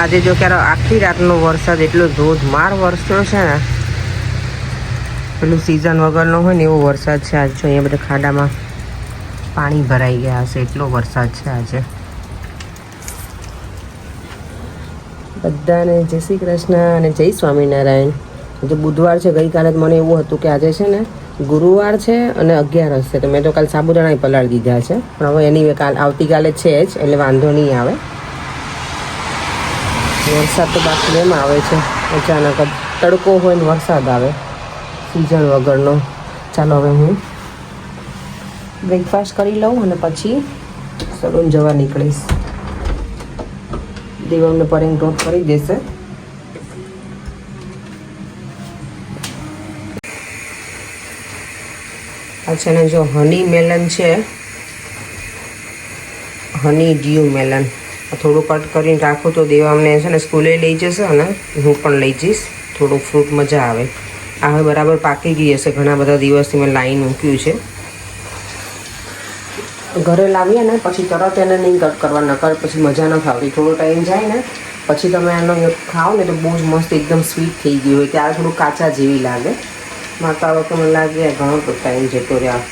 આજે જો ક્યારે આખી રાતનો વરસાદ એટલો ધોધમાર વરસ્યો છે ને, પેલું સિઝન વગરનો હોય ને એવો વરસાદ છે આજે. જો અહીંયા બધા ખાડામાં પાણી ભરાઈ ગયા હશે, એટલો વરસાદ છે આજે. બધાને જય શ્રી કૃષ્ણ અને જય સ્વામિનારાયણ. આજે બુધવાર છે. ગઈકાલે જ મને એવું હતું કે આજે છે ને ગુરુવાર છે અને 11 છે, તો મેં તો કાલે સાબુદાણા પલાળી દીધા છે. પણ હવે એની આવતીકાલે છે જ, એટલે વાંધો નહીં આવે. વરસાદ તો બાકી એમ આવે છે અચાનક જ, તડકો હોય ને વરસાદ આવે સિઝન વગરનો. ચાલો હવે હું બ્રેકફાસ્ટ કરી લઉં અને પછી સલૂન જવા નીકળીશ. દેવમને પરેંગ ટોટ કરી દેશે. આ છે ને જો હની મેલન છે, હની ડ્યુ મેલન. થોડું કટ કરીને રાખું તો દેવા અમને છે ને સ્કૂલે લઈ જશે અને હું પણ લઈ જઈશ. થોડું ફ્રૂટ મજા આવે. આ હવે બરાબર પાકી ગઈ હશે, ઘણા બધા દિવસથી મેં લાઈન મૂક્યું છે. ઘરે લાવીએ ને પછી તરત એને નહીં કટ કરવા, નકર પછી મજા ન આવતી. થોડો ટાઈમ જાય ને પછી તમે એનો ખાઓ ને તો બહુ જ મસ્ત એકદમ સ્વીટ થઈ ગયું હોય. ત્યારે થોડું કાચા જેવી લાગે. માતા વખતે મને લાગે ઘણો તો ટાઈમ જતો રહ્યા.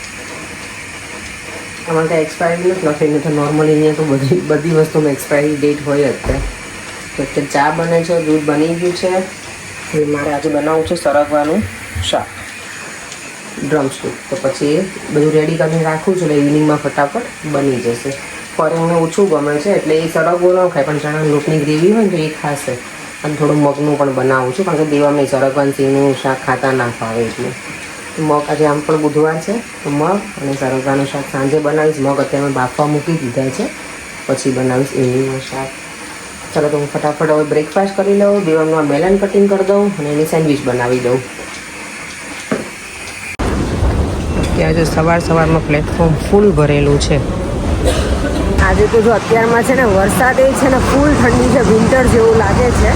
અમારે ત્યાં એક્સપાયરી નથી લખેલી, તો નોર્મલી અહીંયા તો બધી વસ્તુમાં એક્સપાયરી ડેટ હોય જ. તો ચા બને છે, દૂધ બની ગયું છે. મારે આજે બનાવવું છે સરગવાનું શાક, ડ્રમસ્ટિક. તો પછી બધું રેડી કરીને રાખું છું એટલે ઇવનિંગમાં ફટાફટ બની જશે. ફોરેનને ઓછું ગમે છે એટલે એ સરગવો ન ખાય, પણ ચણાના લોટની ગ્રેવી હોય ને તો એ ખાશે. અને થોડું મગનું પણ બનાવું છું, કારણ કે દેવામાં સરગવાનું સિંગનું શાક ખાતા ના ફાવે એટલે. મગ આજે આમ પણ બુધવાર છે તો મગ અને સરગવાનું શાક સાંજે બનાવીશ. મગ અત્યારે બાફવા મૂકી દીધા છે, પછી બનાવીશ ઇવનિંગનું શાક. ચાલો તો હું ફટાફટ હવે બ્રેકફાસ્ટ કરી લઉં, દેવાનું મેલન કટિંગ કરી દઉં અને એની સેન્ડવિચ બનાવી દઉં. ત્યાં જો સવારમાં પ્લેટફોર્મ ફૂલ ભરેલું છે. આજે તો જો અત્યારમાં છે ને વરસાદ એ છે ને ફૂલ ઠંડી છે, વિન્ટર જેવું લાગે છે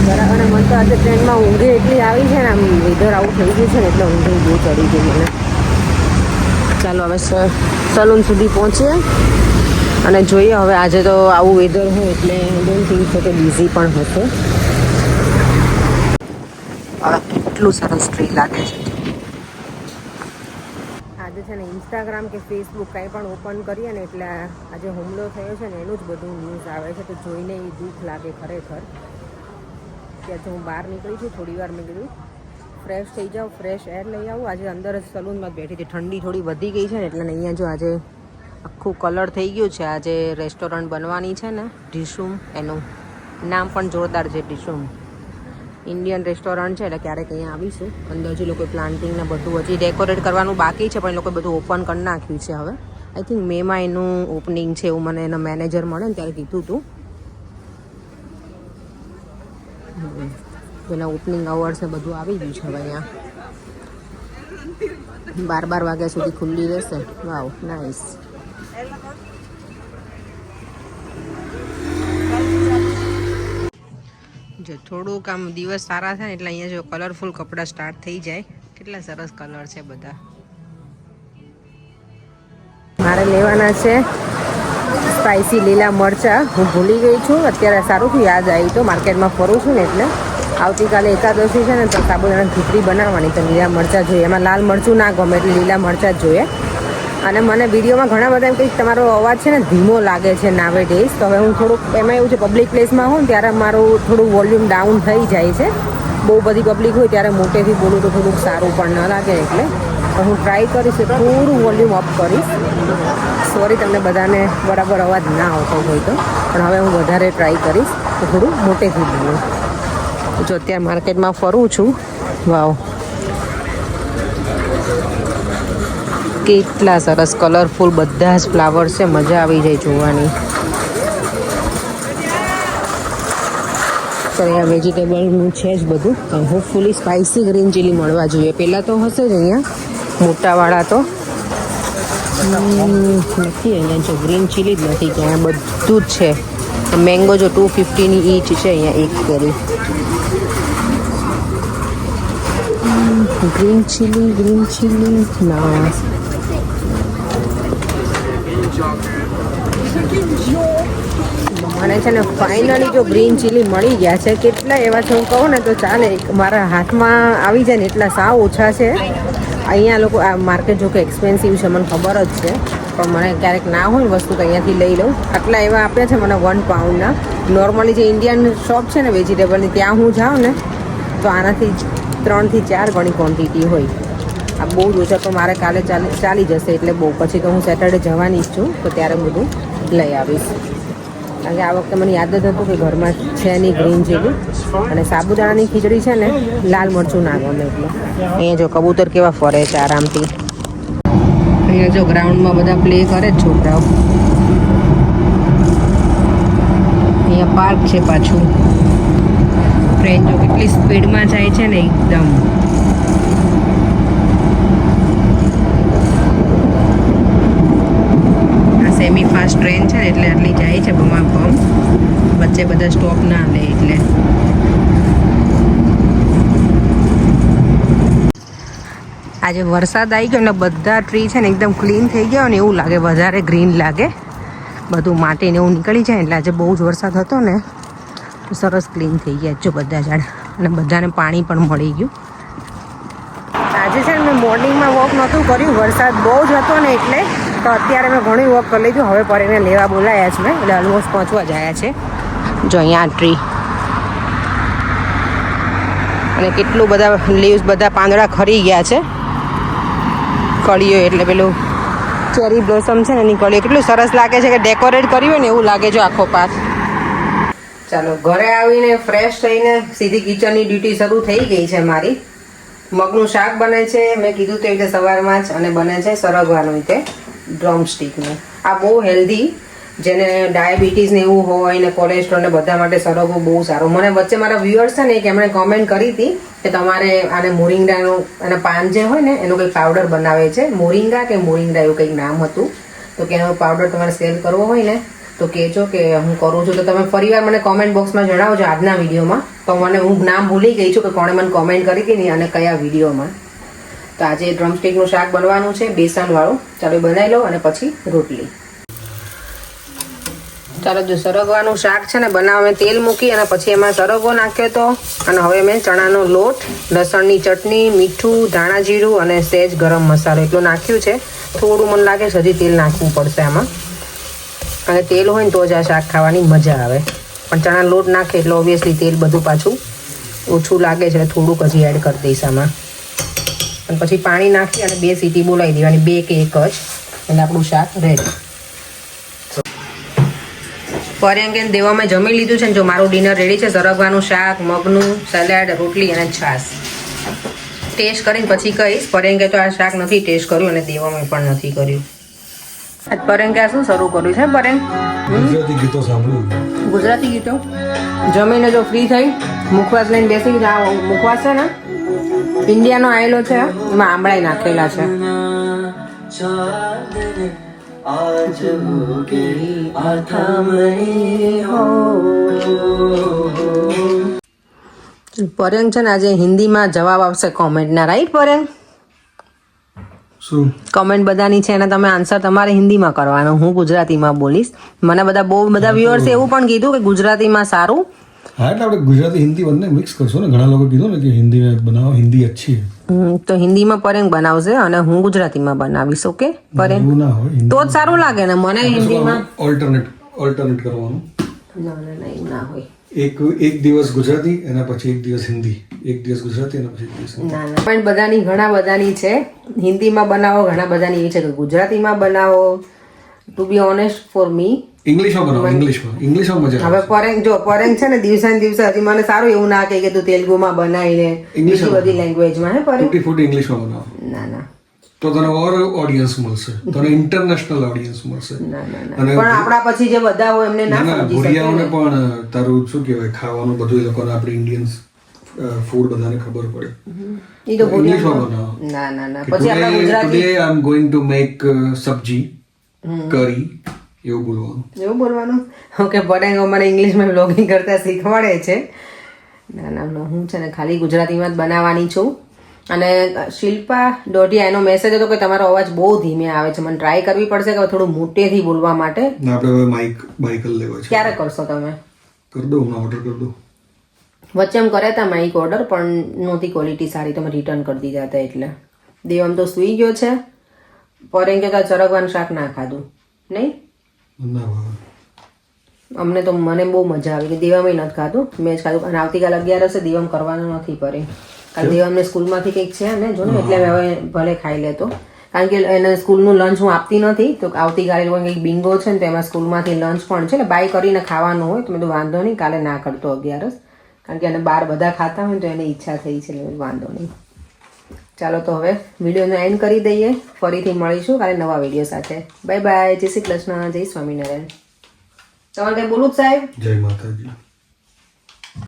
બરાબર. અને મને તો આજે ટ્રેનમાં ઊંઘે એટલી આવી છે ને, આમ વેધર આવું થઈ ગયું છે ને એટલે ઊંઘે બહુ ચડી ગઈ મને. ચાલો હવે સલૂન સુધી પહોંચીએ અને જોઈએ. હવે આજે તો આવું વેધર હોય એટલે ડોન્ટ થિંક સો કે બિઝી પણ હશે. કેટલું સરસ ટ્રી લાગે છે. આજે છે ને ઇન્સ્ટાગ્રામ કે ફેસબુક કંઈ પણ ઓપન કરીએ ને એટલે આજે હુમલો થયો છે ને એનું જ બધું ન્યૂઝ આવે છે. તો જોઈને એ દુઃખ લાગે ખરેખર. ત્યાં હું બહાર નીકળી છું થોડી વાર, મેં કીધું ફ્રેશ થઈ જાઉં, ફ્રેશ એર લઈ આવું. આજે અંદર જ સલૂનમાં બેઠી હતી, ઠંડી થોડી વધી ગઈ છે ને એટલે અહીંયા જો આજે આખું કલર થઈ ગયું છે. આજે રેસ્ટોરન્ટ બનવાની છે ને ડિશુમ, એનું નામ પણ જોરદાર છે ડિશુમ. ઇન્ડિયન રેસ્ટોરન્ટ છે એટલે ક્યારેક અહીંયા આવીશું. અંદર જે લોકો પ્લાન્ટિંગ ને બધું હજી ડેકોરેટ કરવાનું બાકી છે, પણ એ લોકો બધું ઓપન કરી નાખ્યું છે. હવે આઈ થિંક મેમાં એનું ઓપનિંગ છે એવું મને એના મેનેજર મળે ને ત્યારે કીધું હતું. એના ઓપનિંગ અવર્સ ને બધું આવી ગયું છે. હવે અહીંયા 12 વાગ્યા સુધી ખુલ્લી રહેશે. વાવ, નાઇસ. જો થોડુંક આમ દિવસ સારા થાય ને એટલે અહીંયા જો કલરફુલ કપડાં સ્ટાર્ટ થઈ જાય. કેટલા સરસ કલર છે બધા. મારે લેવાના છે સ્પાઇસી લીલા મરચાં. હું ભૂલી ગઈ છું, અત્યારે સારું થયું યાદ આવી. તો માર્કેટમાં ફરું છું ને એટલે આવતીકાલે એકાદશી છે ને તો સાબુદાણાની ખીચડી બનાવવાની. તો લીલા મરચાં જોઈએ. એમાં લાલ મરચું ના ગમે એટલે લીલા મરચાં જ જોઈએ. અને મને વિડીયોમાં ઘણા બધા એમ કંઈક તમારો અવાજ છે ને ધીમો લાગે છે નાવે ડેઝ. તો હવે હું થોડુંક, એમાં એવું છે પબ્લિક પ્લેસમાં હોઉં ત્યારે મારું થોડું વોલ્યુમ ડાઉન થઈ જાય છે. બહુ બધી પબ્લિક હોય ત્યારે મોટેથી બોલું તો થોડુંક સારું પણ ન લાગે. એટલે હું ટ્રાય કરીશ, થોડું વોલ્યુમ અપ કરીશ. સોરી તમને બધાને બરાબર અવાજ ના આવતો હોય તો, પણ હવે હું વધારે ટ્રાય કરીશ તો થોડું મોટેથી બોલું. જો અત્યારે માર્કેટમાં ફરું છું. વાવ, કેટલા સરસ કલરફુલ બધા જ ફ્લાવર્સ છે. મજા આવી જાય જોવાની. તો અહીંયા વેજીટેબલનું છે જ બધું. હોપફુલી સ્પાઇસી ગ્રીન ચીલી મળવા જોઈએ. પહેલાં તો હશે જ અહીંયા મોટાવાળા તો નથી. અહીંયા જો ગ્રીન ચીલી જ નથી, કે અહીંયા બધું જ છે. મેંગો જો 250ની ઈચ છે અહીંયા એક કેરી. ગ્રીન ચીલી ના. મને છે ને ફાઇનલી જો ગ્રીન ચીલી મળી ગયા છે. કેટલા એવા છે હું કહું ને તો ચાલે, મારા હાથમાં આવી જાય ને એટલા સાવ ઓછા છે. અહીંયા લોકો આ માર્કેટ જો કે એક્સપેન્સિવ છે મને ખબર જ છે, પણ મને ક્યારેક ના હોય ને વસ્તુ તો અહીંયાથી લઈ લઉં. આટલા એવા આપ્યા છે મને 1 પાઉન્ડના. નોર્મલી જે ઇન્ડિયન શોપ છે ને વેજીટેબલની, ત્યાં હું જાઉં ને તો આનાથી 3 થી 4 ગણી ક્વોન્ટિટી હોય. આ બહુ જ ઓછા, તો મારે કાલે ચાલી જશે એટલે બહુ. પછી તો હું સેટરડે જવાની જ છું, તો ત્યારે બધું લઈ આવીશ. કારણ કે આ વખતે મને યાદ જ હતું કે ઘરમાં છે નહીં ગ્રીન ચીલી, અને સાબુદાણાની ખીચડી છે ને લાલ મરચું ના ગમે એટલે. અહીંયા જો કબૂતર કેવા ફરે છે આરામથી. અહીંયા જો ગ્રાઉન્ડમાં બધા પ્લે કરે જ છોકરાઓ. અહીંયા પાર્ક છે પાછું. ટ્રેન જો કેટલી સ્પીડમાં જાય છે ને એકદમ. આ સેમી ફાસ્ટ ટ્રેન છે ને એટલે આટલી જાય છે બમાબમ. વચ્ચે બધા સ્ટોપ ના લે એટલે. આજે વરસાદ આવી ગયો ને બધા ટ્રી છે ને એકદમ ક્લીન થઈ ગયો ને એવું લાગે, વધારે ગ્રીન લાગે. બધું માટીને એવું નીકળી જાય એટલે આજે બહુ જ વરસાદ હતો ને તો સરસ ક્લીન થઈ ગયા જો બધા ઝાડ, અને બધાને પાણી પણ મળી ગયું. આજે છે ને મેં મોર્નિંગમાં વોક નહોતું કર્યું, વરસાદ બહુ જ હતો ને એટલે. તો અત્યારે મેં ઘણી વોક કરી લીધું. હવે પર એને લેવા બોલાયા છે મેં, એટલે ઓલમોસ્ટ પહોંચવા જ આવ્યા છે. જો અહીંયા આ ટ્રી, અને કેટલું બધા લીવ્સ, બધા પાંદડા ખરી ગયા છે. કળીઓ એટલે પેલું ચેરી બ્લોસમ છે ને એની કળીઓ કેટલું સરસ લાગે છે કે ડેકોરેટ કર્યું હોય ને એવું લાગે છે આખો પાક. ચાલો ઘરે આવીને ફ્રેશ થઈને સીધી કિચનની ડ્યુટી શરૂ થઈ ગઈ છે મારી. મગનું શાક બને છે, મેં કીધું તે રીતે સવારમાં જ, અને બને છે સરગવાનું રીતે ડ્રમસ્ટિકનું. આ બહુ હેલ્ધી, જેને ડાયાબિટીસ ને એવું હોય ને કોલેસ્ટ્રોલ ને બધા માટે સરગવો બહુ સારું. મને વચ્ચે મારા વ્યુઅર્સ છે ને એક એમણે કોમેન્ટ કરી હતી કે તમારે આને મોરિંગાનું અને પાન જે હોય ને એનું કંઈક પાવડર બનાવે છે, મોરિંગા કે મોરિંગા એવું કંઈક નામ હતું, તો કે એનો પાવડર તમારે સેલ કરવો હોય ને તો કહેજો કે હું કરું છું. તો તમે ફરીવાર મને કોમેન્ટ બોક્સમાં જણાવજો આજના વિડીયોમાં. તો હું નામ ભૂલી ગઈ છું કે કોણે મને કોમેન્ટ કરી હતી ને અને કયા વિડીયોમાં. તો આજે ડ્રમસ્ટિકનું શાક બનવાનું છે બેસનવાળું. ચાલો બનાવી લઉં અને પછી રોટલી. ચાલો જો સરગવાનું શાક છે ને બનાવવા મેં તેલ મૂકી અને પછી એમાં સરગવો નાખ્યો હતો, અને હવે મેં ચણાનો લોટ, લસણની ચટણી, મીઠું, ધાણા જીરું અને સહેજ ગરમ મસાલો એટલું નાખ્યું છે. થોડું મને લાગે છે હજી તેલ નાખવું પડશે આમાં, અને તેલ હોય ને તો જ આ શાક ખાવાની મજા આવે. પણ ચણાનો લોટ નાખે એટલે ઓબ્વિયસલી તેલ બધું પાછું ઓછું લાગે છે, થોડુંક હજી એડ કરી દઈશ આમાં. અને પછી પાણી નાખી અને 2 સીટી બોલાવી દેવાની, 2 કે 1 જ, એટલે આપણું શાક રેડી. પર્યંકેન દેવામાં જમી લીધું છે ને જો મારું ડિનર રેડી છે. સરગવાનું શાક, મગનું સલાડ, રોટલી અને છાશ. ટેસ્ટ કરીને પછી કહીશ. પર્યંકે તો આ શાક નથી ટેસ્ટ કર્યું અને દેવામાં પણ નથી કર્યું. આજ પર્યંકે આ શું શરૂ કર્યું છે પર્યંક? ગુજરાતી ગીતો સાંભળું. ગુજરાતી ગીતો જમીને જો ફ્રી થઈ મુખવાસ લઈને બેસી ગયા. મુખવાસ છે ને ઇન્ડિયાનો આવેલો છે, એમાં આંબળાઈ નાખેલા છે. आज होगी अर्थमयी हो. પર્યંક છે ને આજે હિન્દીમાં જવાબ આવશે કોમેન્ટના, રાઈટ પર્યંક? શું કોમેન્ટ બધાની છે એના તમે આન્સર તમારે હિન્દીમાં કરવાનો, હું ગુજરાતીમાં બોલીશ. મને બહુ બધા વ્યુઅર્સે એવું પણ કીધું કે ગુજરાતીમાં સારું. હા, એટલે આપણે ગુજરાતી હિન્દી બંને મિક્સ કરશું ને. ઘણા લોકો કીધું ને કે હિન્દી બનાવો, હિન્દી અચ્છી છે. તો હિન્દીમાં પર્યંક બનાવશે અને હું ગુજરાતીમાં બનાવીશ. ઓકે પર્યંક? એવું ના હોય, તો જ સારું લાગે ને મને. હિન્દીમાં ઓલ્ટરનેટ કરવાનું. નહીં ના હોય. એક દિવસ ગુજરાતી અને પછી એક દિવસ હિન્દી, એક દિવસ ગુજરાતી અને પછી એક દિવસ હિન્દી. ના ના, પણ બધાની ઘણા બધાની છે હિન્દીમાં બનાવો, ઘણા બધાની એ છે કે ગુજરાતીમાં બનાવો. To be honest for me ઇંગ્લિશમાં બનાવો. ઇંગ્લિશમાં મજા આવે. હવે પર્યંક છે ને દિવસે ને દિવસે હજી મને સારું એવું ના કહે કે તું તેલુગુમાં બનાવીને બીજી બધી લેંગ્વેજમાં. હે પર્યંક? ફૂટી ઇંગ્લિશમાં બનાવો. ના ના, તો તને ઓર ઓડિયન્સ મળશે, તને ઇન્ટરનેશનલ ઓડિયન્સ મળશે. ના ના ના, પણ આપણા પછી જે બધા હોય એમને ના સમજી શકે. ભુરિયાઓને પણ તારું શું કહેવાય ખાવાનું બધું એ લોકોને આપણે ઇન્ડિયન્સ ફૂડ બધાને ખબર પડે. ઈ તો ઇંગ્લિશમાં બનાવો. ના ના ના, પછી આપણા Gujarati today I am going to make સબ્જી કરી, એવું બોલવાનું. એવું બોલવાનું. ઓકે, પર્યંક મને ઇંગ્લિશમાં બ્લોગિંગ કરતા શીખવાડે છે. ના ના, હું છે ને ખાલી ગુજરાતીમાં જ બનાવવાની છું. અને શિલ્પા દોઢિયા એનો મેસેજ હતો કે તમારો અવાજ બહુ ધીમે આવે છે, મને ટ્રાય કરવી પડશે કે થોડું મોટેથી બોલવા માટે. ને આપણે હવે માઇક લેવા છે. ક્યારે કરશો તમે? કરી દઉં, હમણાં ઓર્ડર કરી દઉં. વચ્ચે એમ કર્યા હતા માઇક ઓર્ડર, પણ નહોતી ક્વોલિટી સારી, તમે રિટર્ન કરી દીધા હતા. એટલે દેવમ તો સૂઈ ગયો છે. પરેંગે તો ચરગવાનું શાક ના ખાધું નહીં. ના ભાવે. અમને તો મને બહુ મજા આવી કે દેવામાં નથી ખાધું, મેં જ ખાધું. અને આવતીકાલ 11 દેવમ કરવાનું નથી પરે, કાલે દેવમને સ્કૂલમાંથી કંઈક છે ને જો ને, એટલે મેં હવે ભલે ખાઈ લેતો. કારણ કે એને સ્કૂલનું લંચ હું આપતી નથી, તો આવતીકાલે લોકો કંઈક બિંગો છે ને, તો એમાં સ્કૂલમાંથી લંચ પણ છે ને, બાય કરીને ખાવાનું હોય. તો મેં તો વાંધો નહીં, કાલે ના કરતો 11, કારણ કે એને બહાર બધા ખાતા હોય તો એને ઈચ્છા થઈ છે, એટલે વાંધો નહીં. ચાલો તો હવે વિડીયોને એન્ડ કરી દઈએ. ફરીથી મળીશું કાલે નવા વિડીયો સાથે. Bye bye. જય શ્રી કૃષ્ણ, જય સ્વામિનારાયણ. તમારે કંઈ બોલું સાહેબ? જય માતાજી.